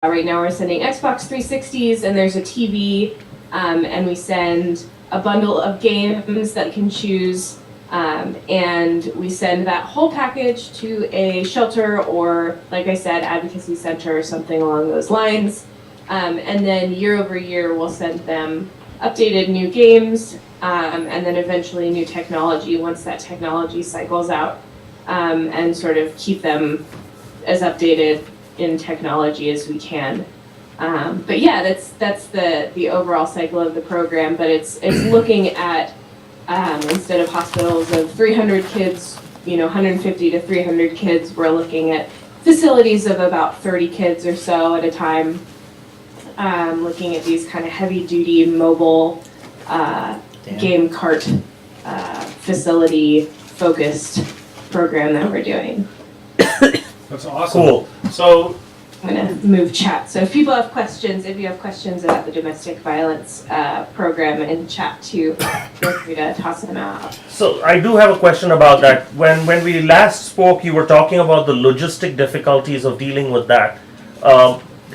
Right now we're sending Xbox 360s, and there's a TV, and we send a bundle of games that you can choose, and we send that whole package to a shelter or, like I said, advocacy center or something along those lines. And then year over year, we'll send them updated new games, and then eventually new technology once that technology cycles out, and sort of keep them as updated in technology as we can. But yeah, that's the overall cycle of the program, but it's looking at, instead of hospitals of 300 kids, 150 to 300 kids, we're looking at facilities of about 30 kids or so at a time, looking at these kind of heavy duty mobile game cart facility focused program that we're doing. That's awesome. Cool. So I'm going to move chat. So if people have questions, if you have questions about the domestic violence program in chat too, feel free to toss them out. So I do have a question about that. When we last spoke, you were talking about the logistic difficulties of dealing with that.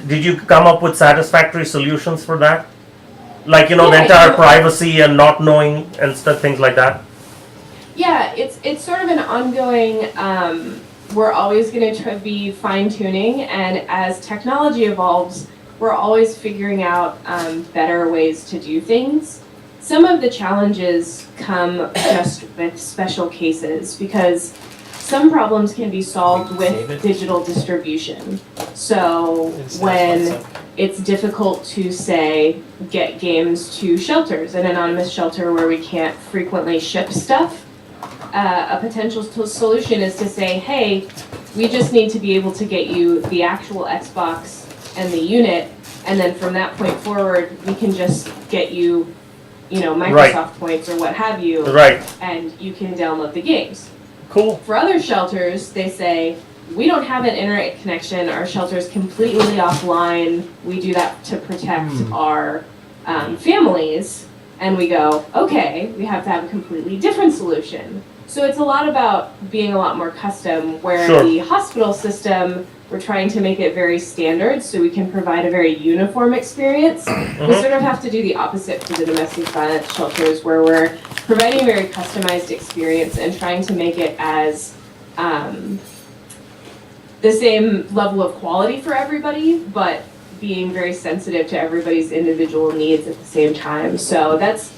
Did you come up with satisfactory solutions for that? Like, the entire privacy and not knowing and stuff, things like that? Yeah, it's sort of an ongoing, we're always going to be fine-tuning, and as technology evolves, we're always figuring out better ways to do things. Some of the challenges come just with special cases, because some problems can be solved with digital distribution. So when it's difficult to, say, get games to shelters, an anonymous shelter where we can't frequently ship stuff, a potential solution is to say, hey, we just need to be able to get you the actual Xbox and the unit, and then from that point forward, we can just get you, Microsoft points or what have you, and you can download the games. Cool. For other shelters, they say, we don't have an internet connection, our shelter's completely offline, we do that to protect our families, and we go, okay, we have to have a completely different solution. So it's a lot about being a lot more custom, where the hospital system, we're trying to make it very standard so we can provide a very uniform experience. We sort of have to do the opposite for the domestic violence shelters, where we're providing a very customized experience and trying to make it as the same level of quality for everybody, but being very sensitive to everybody's individual needs at the same time. So that's,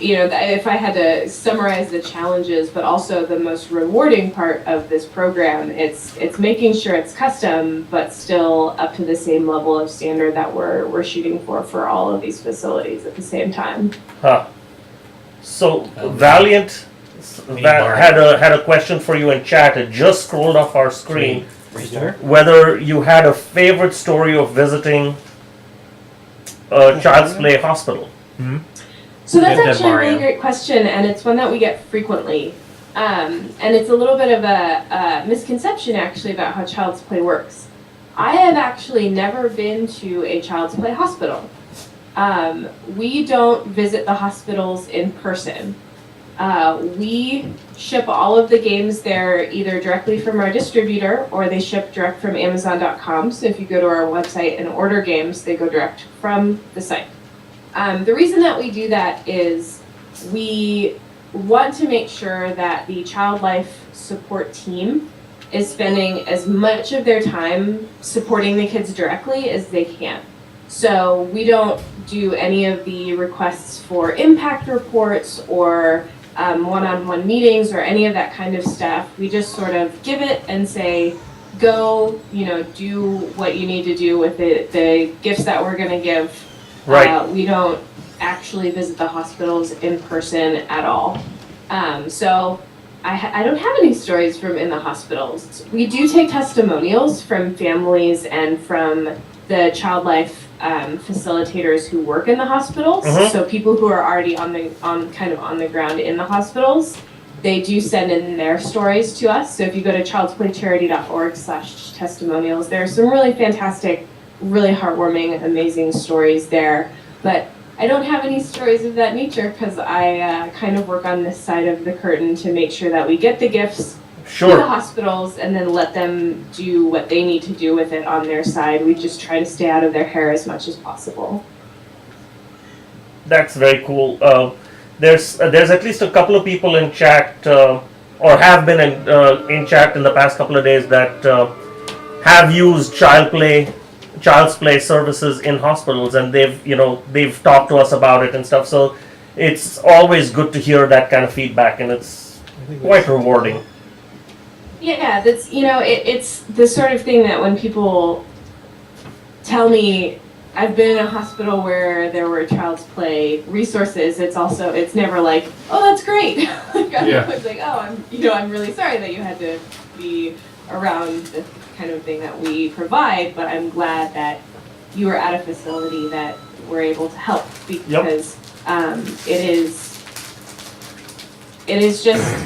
if I had to summarize the challenges, but also the most rewarding part of this program, it's making sure it's custom, but still up to the same level of standard that we're shooting for all of these facilities at the same time. So Valiant had a question for you in chat. It just scrolled off our screen. Whether you had a favorite story of visiting a Child's Play hospital. So that's actually a really great question, and it's one that we get frequently. And it's a little bit of a misconception, actually, about how Child's Play works. I have actually never been to a Child's Play hospital. We don't visit the hospitals in person. We ship all of the games there either directly from our distributor, or they ship direct from Amazon.com. So if you go to our website and order games, they go direct from the site. The reason that we do that is we want to make sure that the child life support team is spending as much of their time supporting the kids directly as they can. So we don't do any of the requests for impact reports or one-on-one meetings or any of that kind of stuff. We just sort of give it and say, go, do what you need to do with the gifts that we're going to give. We don't actually visit the hospitals in person at all. So I don't have any stories from in the hospitals. We do take testimonials from families and from the child life facilitators who work in the hospitals. So people who are already on the ground in the hospitals, they do send in their stories to us. So if you go to childsplaycharity.org/testimonials, there are some really fantastic, really heartwarming, amazing stories there. But I don't have any stories of that nature because I kind of work on this side of the curtain to make sure that we get the gifts Sure. the hospitals and then let them do what they need to do with it on their side. We just try to stay out of their hair as much as possible. That's very cool. There's at least a couple of people in chat, or have been in chat in the past couple of days that have used child's play services in hospitals, and they've talked to us about it and stuff. So it's always good to hear that kind of feedback, and it's quite rewarding. Yeah, that's it's the sort of thing that when people tell me I've been in a hospital where there were child's play resources, it's never like, oh, that's great. It's like, oh, I'm really sorry that you had to be around the kind of thing that we provide, but I'm glad that you were at a facility that we're able to help, because it is just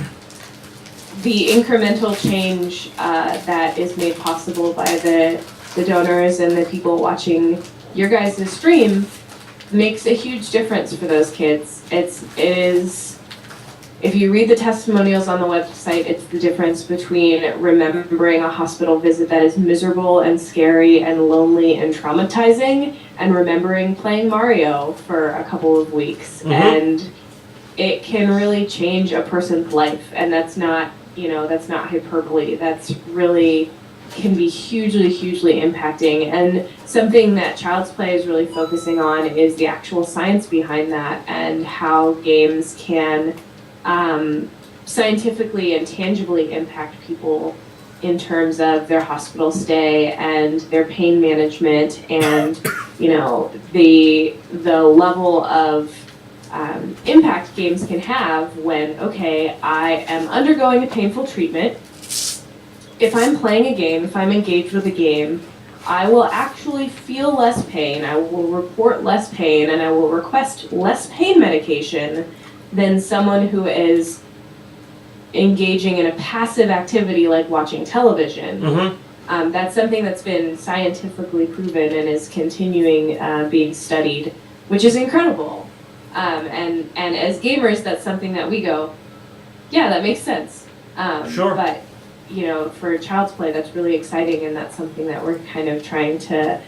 the incremental change that is made possible by the donors and the people watching your guys' stream makes a huge difference for those kids. It is, if you read the testimonials on the website, it's the difference between remembering a hospital visit that is miserable and scary and lonely and traumatizing, and remembering playing Mario for a couple of weeks. Mm-hmm. And it can really change a person's life, and that's not hyperbole. That's really can be hugely impacting. And something that Child's Play is really focusing on is the actual science behind that, and how games can scientifically and tangibly impact people in terms of their hospital stay and their pain management, and the level of impact games can have when, okay, I am undergoing a painful treatment. If I'm playing a game, if I'm engaged with a game, I will actually feel less pain, I will report less pain, and I will request less pain medication than someone who is engaging in a passive activity like watching television. Mm-hmm. That's something that's been scientifically proven and is continuing being studied, which is incredible. And as gamers, that's something that we go, yeah, that makes sense. Sure. But for Child's Play, that's really exciting, and that's something that we're kind of trying to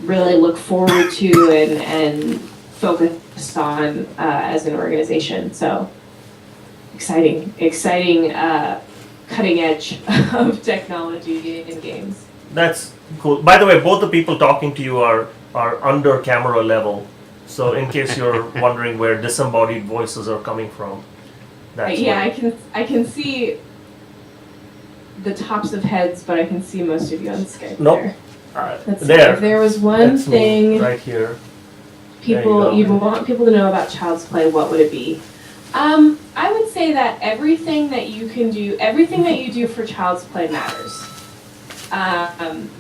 really look forward to and focus on as an organization. So exciting, cutting edge of technology in games. That's cool. By the way, both the people talking to you are under camera level. So in case you're wondering where disembodied voices are coming from, that's where. I can see the tops of heads, but I can see most of you on Skype. Nope. There. Let's see. There. If there was one That's me, thing right here. you want people to know about Child's Play, what would it be? I would say that everything that you do for Child's Play matters.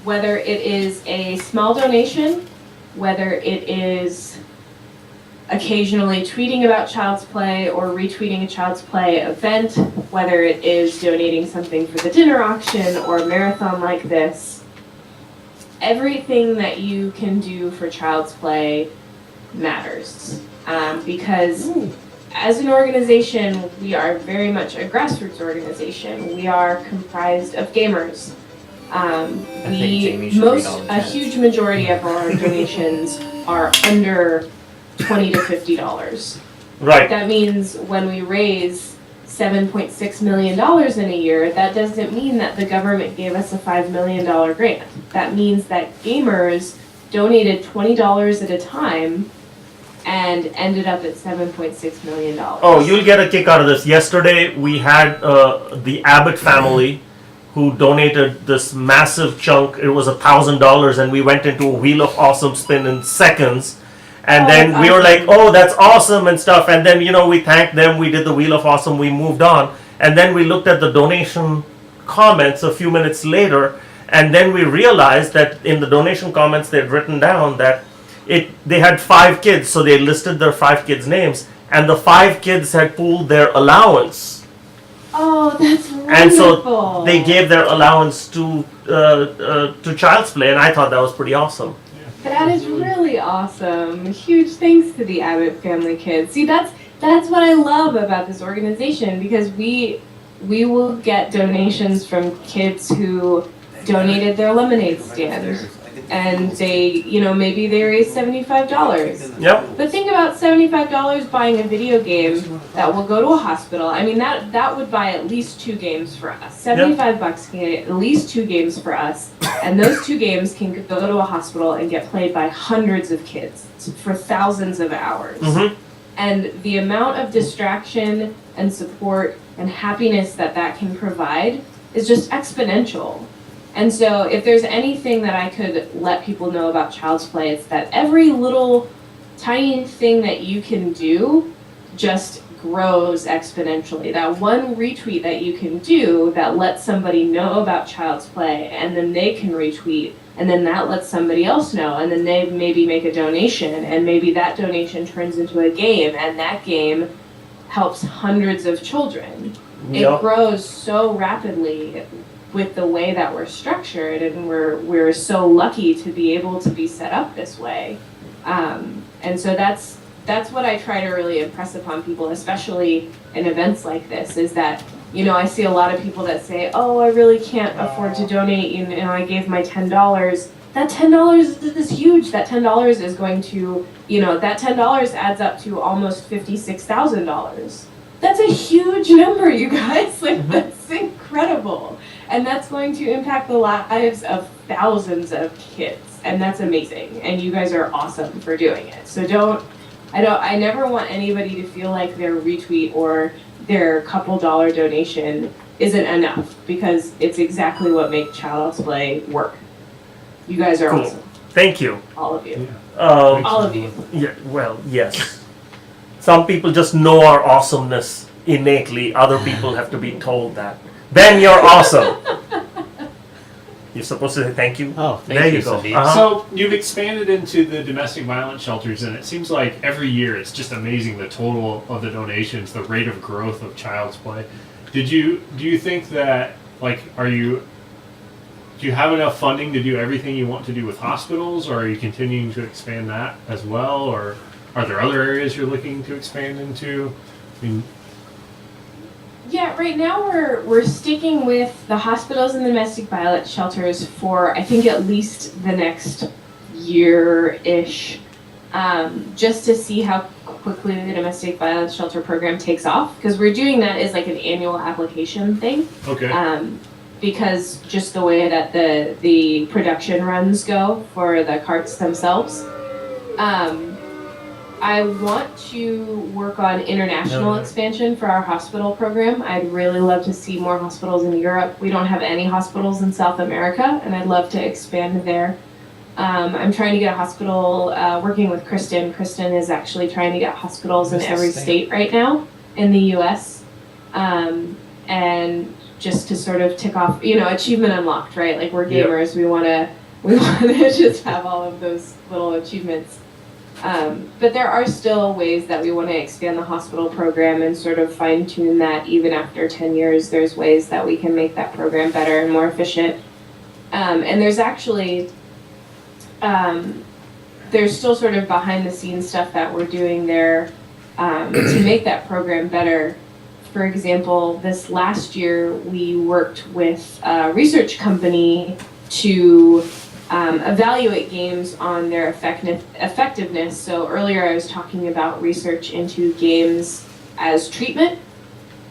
Whether it is a small donation, whether it is occasionally tweeting about Child's Play or retweeting a Child's Play event, whether it is donating something for the dinner auction or a marathon like this, everything that you can do for Child's Play matters. Because as an organization, we are very much a grassroots organization. We are comprised of gamers. A huge majority of our donations are under $20 to $50. Right. That means when we raise $7.6 million in a year, that doesn't mean that the government gave us a $5 million grant. That means that gamers donated $20 at a time and ended up at $7.6 million. Oh, you'll get a kick out of this. Yesterday, we had the Abbott family who donated this massive chunk. It was $1,000, and we went into a Wheel of Awesome spin in seconds. And then we were like, oh, that's awesome and stuff. And then, we thanked them. We did the Wheel of Awesome. We moved on. And then we looked at the donation comments a few minutes later. And then we realized that in the donation comments, they'd written down that they had 5 kids. So they listed their 5 kids' names. And the 5 kids had pooled their allowance. Oh, that's wonderful. And so they gave their allowance to Child's Play. And I thought that was pretty awesome. That is really awesome. Huge thanks to the Abbott family kids. See, that's what I love about this organization, because we we will get donations from kids who donated their lemonade stand. And they, maybe they raised $75. Yep. But think about $75 buying a video game that will go to a hospital. I mean, that would buy at least 2 games for us. $75 can get at least 2 games for us. And those 2 games can go to a hospital and get played by hundreds of kids for thousands of hours. Mm-hmm. And the amount of distraction and support and happiness that can provide is just exponential. And so if there's anything that I could let people know about Child's Play, it's that every little tiny thing that you can do just grows exponentially. That one retweet that you can do that lets somebody know about Child's Play, and then they can retweet, and then that lets somebody else know, and then they maybe make a donation, and maybe that donation turns into a game, and that game helps hundreds of children. It grows so rapidly with the way that we're structured, and we're so lucky to be able to be set up this way. And so that's what I try to really impress upon people, especially in events like this, is that, I see a lot of people that say, oh, I really can't afford to donate, I gave my $10. That $10 is huge. That $10 is going to, that $10 adds up to almost $56,000. That's a huge number, you guys. That's incredible. And that's going to impact the lives of thousands of kids. And that's amazing. And you guys are awesome for doing it. So I never want anybody to feel like their retweet or their couple dollar donation isn't enough, because it's exactly what makes Child's Play work. You guys are awesome. Thank you. All of you. All of you. Yeah, well, yes. Some people just know our awesomeness innately. Other people have to be told that. Ben, you're awesome. You're supposed to say thank you. Oh, thank there you, you go. Sandeep. So you've expanded into the domestic violence shelters, and it seems like every year it's just amazing, the total of the donations, the rate of growth of Child's Play. Do you think that, do you have enough funding to do everything you want to do with hospitals, or are you continuing to expand that as well, or are there other areas you're looking to expand into? I mean, yeah, right now we're sticking with the hospitals and the domestic violence shelters for, I think, at least the next year-ish, just to see how quickly the domestic violence shelter program takes off, because we're doing that as like an annual application thing. okay. Because just the way that the production runs go for the carts themselves. I want to work on international expansion for our hospital program. I'd really love to see more hospitals in Europe. We don't have any hospitals in South America, and I'd love to expand there. I'm trying to get a hospital, working with Kristen. Kristen is actually trying to get hospitals in every state right now in the US. And just to sort of tick off, achievement unlocked, right? Like, we're gamers, we want to just have all of those little achievements. But there are still ways that we want to expand the hospital program and sort of fine tune that. Even after 10 years, there's ways that we can make that program better and more efficient. And there's actually, there's still sort of behind the scenes stuff that we're doing there to make that program better. For example, this last year, we worked with a research company to evaluate games on their effectiveness. So earlier I was talking about research into games as treatment,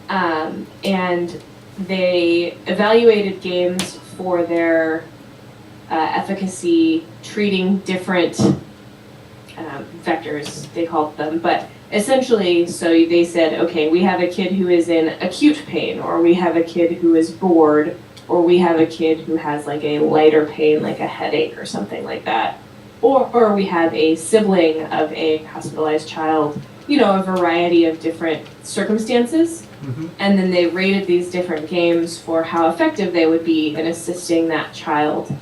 and they evaluated games for their efficacy treating different vectors, they called them. But essentially, so they said, okay, we have a kid who is in acute pain, or we have a kid who is bored, or we have a kid who has like a lighter pain, like a headache or something like that. Or we have a sibling of a hospitalized child, a variety of different circumstances. Mm-hmm. And then they rated these different games for how effective they would be in assisting that child.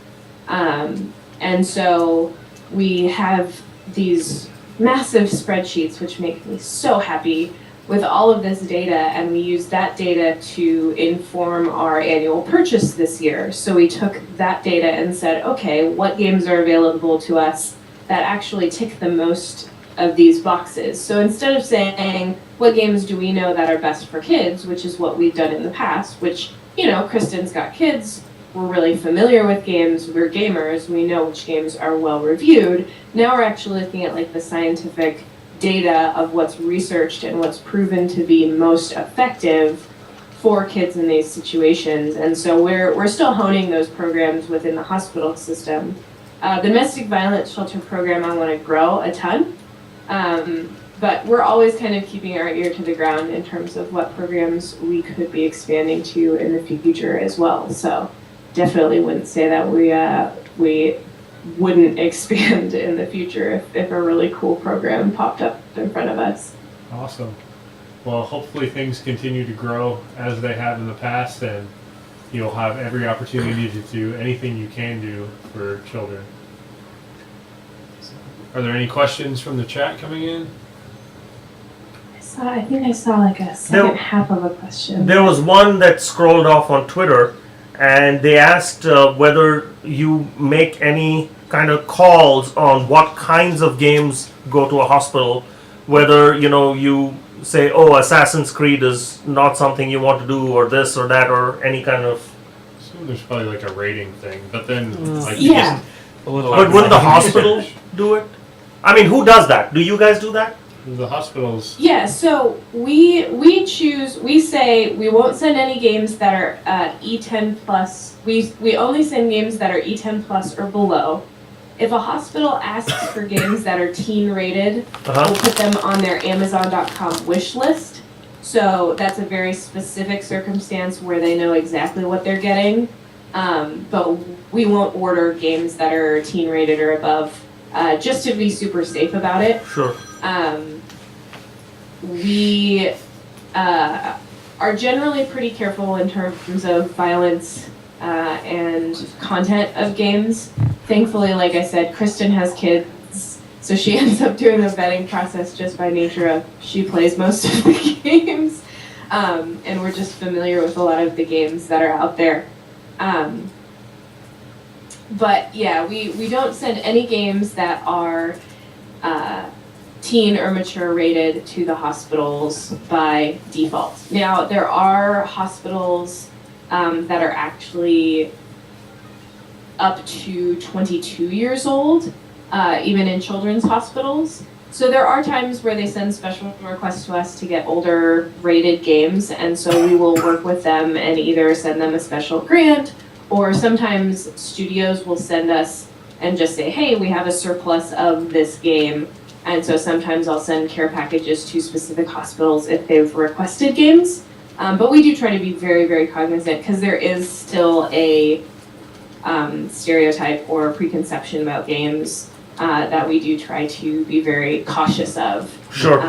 And so we have these massive spreadsheets, which make me so happy, with all of this data, and we use that data to inform our annual purchase this year. So we took that data and said, okay, what games are available to us that actually tick the most of these boxes. So instead of saying, what games do we know that are best for kids, which is what we've done in the past, which, Kristen's got kids, we're really familiar with games, we're gamers, we know which games are well reviewed. Now we're actually looking at like the scientific data of what's researched and what's proven to be most effective for kids in these situations. And so we're still honing those programs within the hospital system. Domestic violence shelter program I want to grow a ton, but we're always kind of keeping our ear to the ground in terms of what programs we could be expanding to in the future as well. So definitely wouldn't say that we wouldn't expand in the future if a really cool program popped up in front of us. Awesome. Well, hopefully things continue to grow as they have in the past, and you'll have every opportunity to do anything you can do for children. Are there any questions from the chat coming in? I think I saw like a second half of a question. There was one that scrolled off on Twitter, and they asked whether you make any kind of calls on what kinds of games go to a hospital, whether you say, oh, Assassin's Creed is not something you want to do, or this or that, or any kind of. So there's probably like a rating thing, but then yeah. But wouldn't the hospital do it? I mean, who does that? Do you guys do that? The hospitals. Yeah, so we say we won't send any games that are E10 plus. We only send games that are E10 plus or below. If a hospital asks for games that are teen rated, we'll put them on their Amazon.com wish list. So that's a very specific circumstance where they know exactly what they're getting. But we won't order games that are teen rated or above, just to be super safe about it. Sure. We are generally pretty careful in terms of violence and content of games. Thankfully, like I said, Kristen has kids, so she ends up doing the vetting process just by nature of she plays most of the games, and we're just familiar with a lot of the games that are out there. But yeah, we don't send any games that are teen or mature rated to the hospitals by default. Now, there are hospitals that are actually up to 22 years old, even in children's hospitals. So there are times where they send special requests to us to get older rated games, and so we will work with them and either send them a special grant, or sometimes studios will send us and just say, hey, we have a surplus of this game. And so sometimes I'll send care packages to specific hospitals if they've requested games. But we do try to be very, very cognizant, because there is still a stereotype or preconception about games that we do try to be very cautious of. Sure.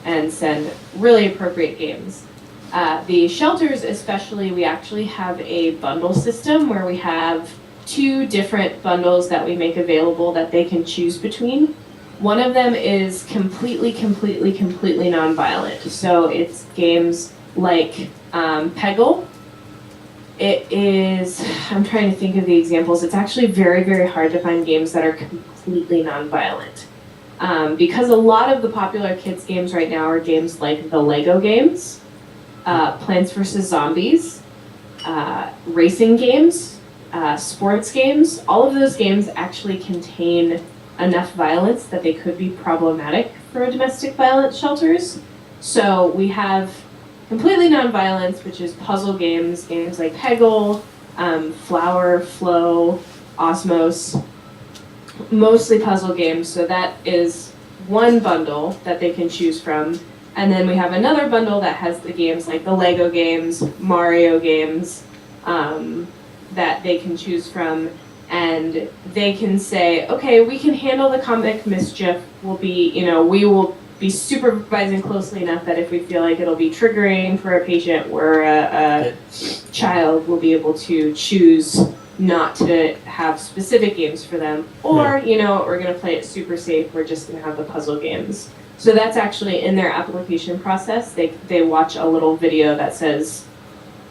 And send really appropriate games. The shelters especially, we actually have a bundle system where we have 2 different bundles that we make available that they can choose between. One of them is completely non-violent. So it's games like Peggle. It is, I'm trying to think of the examples. It's actually very, very hard to find games that are completely non-violent. Because a lot of the popular kids games right now are games like the Lego games, Plants vs. Zombies, racing games, sports games. All of those games actually contain enough violence that they could be problematic for domestic violence shelters. So we have completely non-violence, which is puzzle games, games like Peggle, Flower, Flow, Osmos, mostly puzzle games. So that is one bundle that they can choose from. And then we have another bundle that has the games like the Lego games, Mario games, that they can choose from. And they can say, okay, we can handle the comic mischief. We will be supervising closely enough that if we feel like it'll be triggering for a patient or a child, we'll be able to choose not to have specific games for them. Or, we're going to play it super safe. We're just going to have the puzzle games. So that's actually in their application process. They watch a little video that says,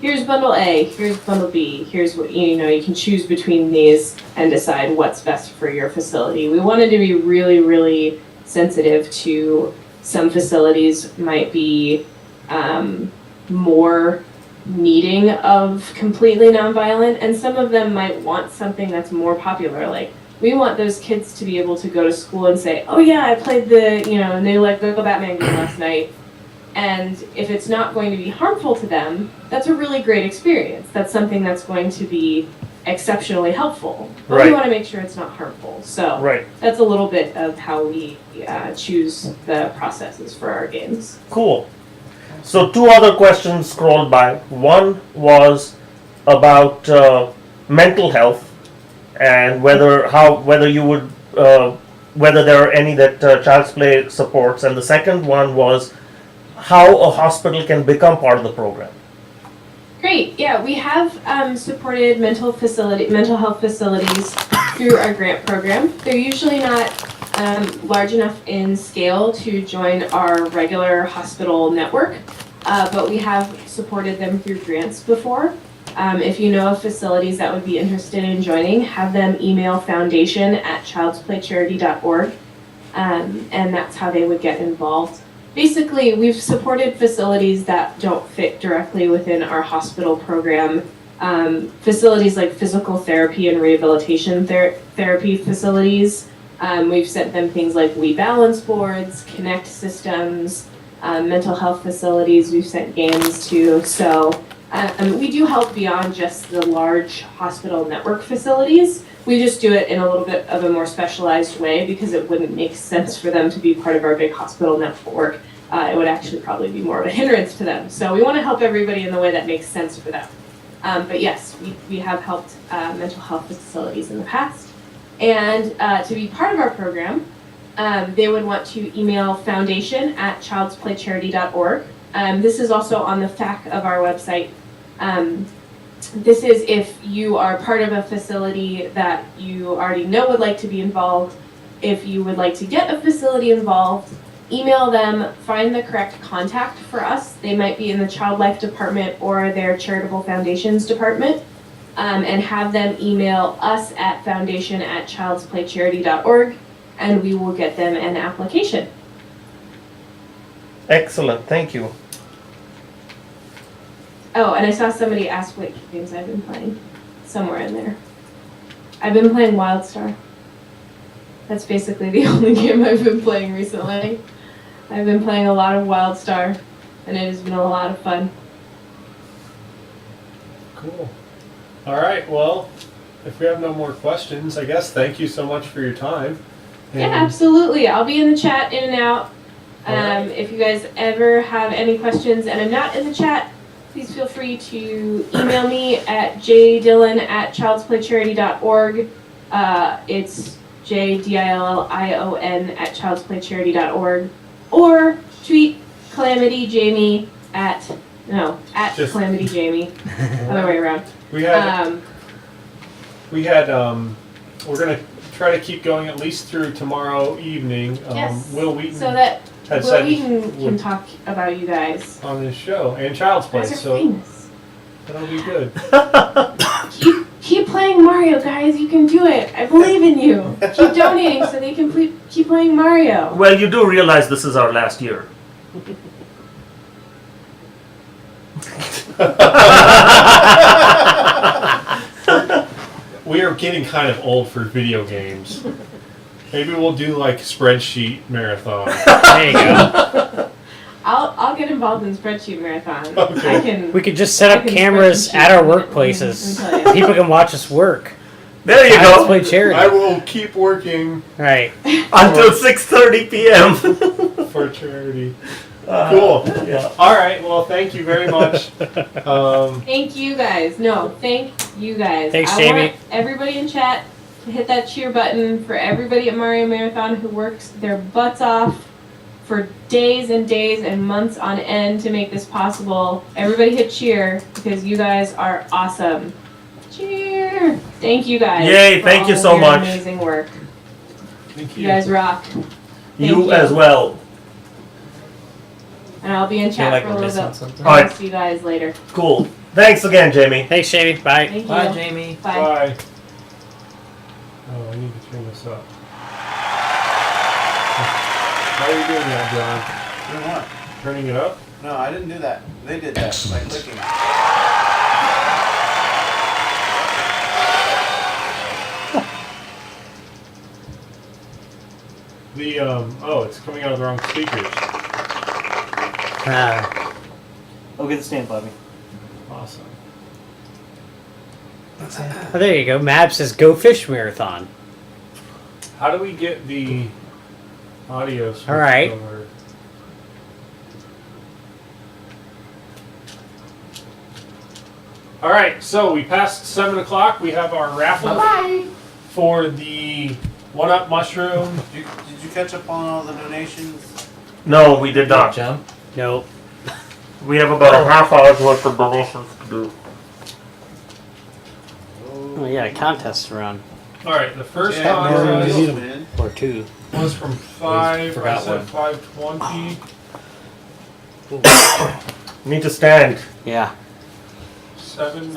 here's bundle A, here's bundle B, here's what, you can choose between these and decide what's best for your facility. We wanted to be really, really sensitive to some facilities might be more needing of completely nonviolent, and some of them might want something that's more popular. Like, we want those kids to be able to go to school and say, oh yeah, I played the, new Lego Batman game last night. And if it's not going to be harmful to them, that's a really great experience. That's something that's going to be exceptionally helpful. But we want to make sure it's not harmful. So that's a little bit of how we choose the processes for our games. Cool. So 2 other questions scrolled by. One was about mental health and whether you would whether there are any that Child's Play supports, and the second one was how a hospital can become part of the program. Great. Yeah, we have supported mental health facilities through our grant program. They're usually not large enough in scale to join our regular hospital network, but we have supported them through grants before. If you know of facilities that would be interested in joining, have them email foundation@childsplaycharity.org, and that's how they would get involved. Basically, we've supported facilities that don't fit directly within our hospital program. Facilities like physical therapy and rehabilitation therapy facilities. We've sent them things like Wii balance boards, Connect systems, mental health facilities we've sent games to. So we do help beyond just the large hospital network facilities. We just do it in a little bit of a more specialized way because it wouldn't make sense for them to be part of our big hospital network. It would actually probably be more of a hindrance to them. So we want to help everybody in the way that makes sense for them. But yes, we have helped mental health facilities in the past. And to be part of our program, they would want to email foundation@childsplaycharity.org. This is also on the FAQ of our website. This is if you are part of a facility that you already know would like to be involved. If you would like to get a facility involved, email them, find the correct contact for us. They might be in the Child Life Department or their Charitable Foundations Department, and have them email us at foundation@childsplaycharity.org, and we will get them an application. Excellent, thank you. Oh, and I saw somebody ask what games I've been playing. Somewhere in there. I've been playing WildStar. That's basically the only game I've been playing recently. I've been playing a lot of WildStar, and it has been a lot of fun. Cool. All right, well, if we have no more questions, I guess thank you so much for your time. Yeah, absolutely. I'll be in the chat in and out. If you guys ever have any questions and I'm not in the chat, please feel free to email me at jdillon@childsplaycharity.org. It's jdillion@childsplaycharity.org, or tweet Calamity Jamie at Calamity Jamie, other way around. We're gonna try to keep going at least through tomorrow evening. Yes. Will Wheaton So that had Will said Wheaton can talk about you guys. on his show and Child's Play, You guys are so famous. that'll be good. Keep playing Mario, guys. You can do it. I believe in you. Keep donating so they can keep playing Mario. Well, you do realize this is our last year. We are getting kind of old for video games. Maybe we'll do like spreadsheet marathon. There you go. I'll get involved in spreadsheet marathon. Okay. We could just set up cameras at our workplaces. People can watch us work. There you Let's go. play charity. I will keep working Right. Until 6:30 p.m. for charity. Cool. Yeah. All right. Well, thank you very much. Thank you guys. No, thank you guys. Thanks, I Jamie. want everybody in chat to hit that cheer button for everybody at Mario Marathon who works their butts off for days and days and months on end to make this possible. Everybody hit cheer because you guys are awesome. Cheer! Thank you guys. Yay, for thank all you of so your much. Amazing work. Thank You guys rock. You as well. And I'll be in chat for a little bit. All right. I'll see you guys later. Cool. Thanks again, Jamie. Thanks, Jamie. Bye. Thank Bye, you. Jamie. Bye. Bye. Oh, I need to turn this up. How are you doing that, John? Doing what? Turning it up? No, I didn't do that. They did that by clicking. The oh, it's coming out of the wrong speakers. Oh, get the stand, Bobby. Awesome. Oh, there you go. Mab says go fish marathon. How do we get the audio switched All right. over? All right, so we passed 7 o'clock. We have our raffle for the one-up mushroom. Did you catch up on all the donations? No, we did not. Jump. Nope. We have about a half hour's worth of donations to do. Oh, yeah, a contest to run. All right, the first Yeah, one Mary, was, you win. Or two. was from 5. I forgot said one. 5:20. Need to stand. Yeah. $7.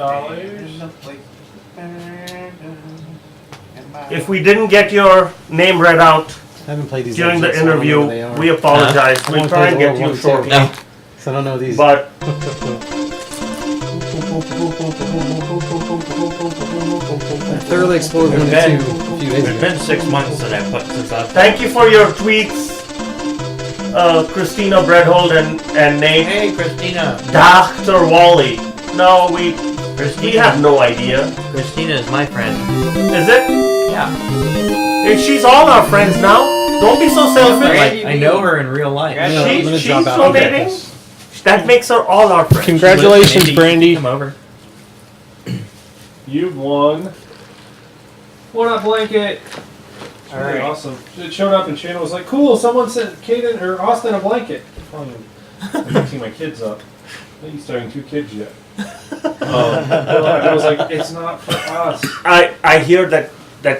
If we didn't get your name read out I haven't played these during games the yet, so I don't know interview, what they are. we apologize. I We'll wanna try play and the get old you one too. shortly. No. So I don't know these. But I thoroughly explored one and two a few days It's ago. been 6 months since I put since I. thank you for your tweets, Christina Bredhold and Nate. Hey, Christina. Dr. Wally. No, we Christina. have no idea. Christina is my friend. Is it? Yeah. And she's all our friends now. Don't be so selfish. Like, I know her in real life. I'm gonna She's drop out. donating. That makes her all our friends. Congratulations, Mindy, Brandy. Come over. You've won one-up blanket. All All right, right. awesome. It showed up and Shana was like, "Cool, someone sent Kaden or Austin a blanket." I'm mixing my kids up. I'm used to having 2 kids yet. I was like, "It's not for us." I hear that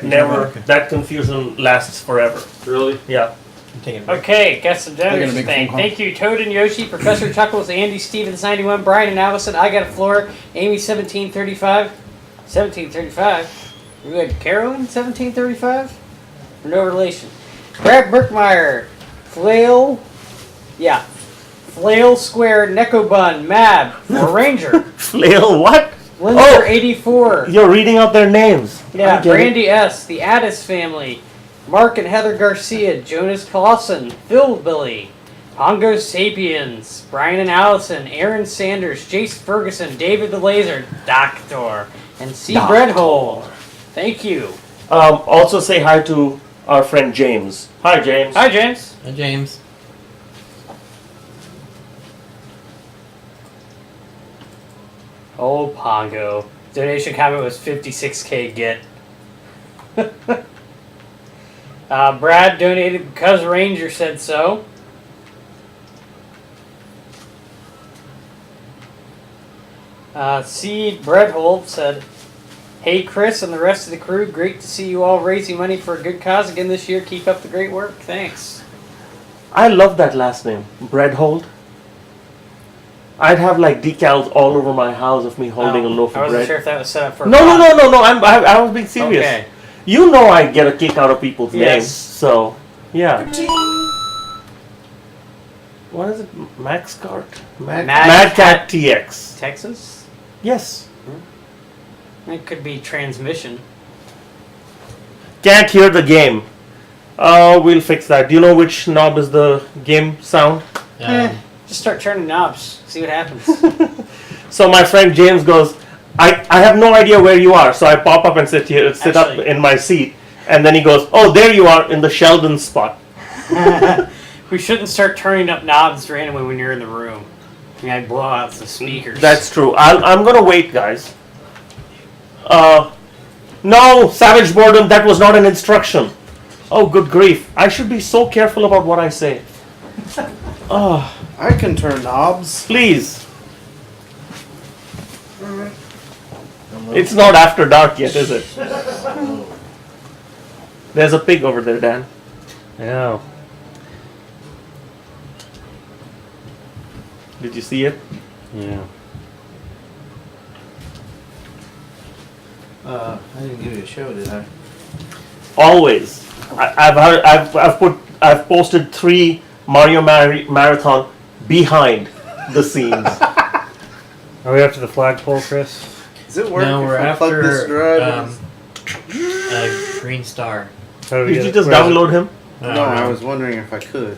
never that confusion lasts forever. Really? Yeah. I'm taking a break. Okay, got some I got a donors big thing. phone call. Thank you, Toad and Yoshi, Professor Chuckles, Andy Stevens 91, Brian and Allison, I got a floor, Amy 1735. 1735? We had Carolyn 1735? No relation. Brad Burkmeyer, Flail, yeah. Flail Square, Necobun, Mab, or Ranger. Flail what? Linzer Oh! 84. You're reading out their names. Yeah, I get it. Brandy S., the Addis family, Mark and Heather Garcia, Jonas Clausen, Phil Billy, Hongo Sapiens, Brian and Allison, Aaron Sanders, Jace Ferguson, David the Laser, Doctor, and C. Breadhole. Thank you. Also say hi to our friend James. Hi, James. Hi, James. Hi, James. Oh, Pongo. Donation comment was 56K get. Brad donated because Ranger said so. Seed Breadhold said, "Hey Chris and the rest of the crew, great to see you all raising money for a good cause again this year. Keep up the great work. Thanks." I love that last name, Breadhold. I'd have like decals all over my house of me holding a loaf I of wasn't bread. sure if that was set up for. No. I was being serious. Okay. You know I get a kick out of people's Yes. names, so yeah. What is it? Max Cart? Mad Cat TX. Texas. Yes. It could be transmission. Can't hear the game. We'll fix that. Do you know which knob is the game sound? Just start turning knobs. See what happens. So my friend James goes, I have no idea where you are. So I pop up and sit up Actually- in my seat. And then he goes, oh, there you are in the Sheldon spot. We shouldn't start turning up knobs randomly when you're in the room. You might blow out the speakers. That's true. I'm going to wait, guys. No, Savage Boredom, that was not an instruction. Oh, good grief. I should be so careful about what I say. Oh, I can turn knobs. please. It's not after dark yet, is it? There's a pig over there, Dan. No. Did you see it? Yeah. I didn't give you a show, did I? Always. I've put I've posted 3 Mario Marathon behind the scenes. Are we after the flagpole, Chris? Does it work No, if we're I plug this drive? after a green star. How do we Did get you it? just Where is it? download him? No, I was wondering if I could.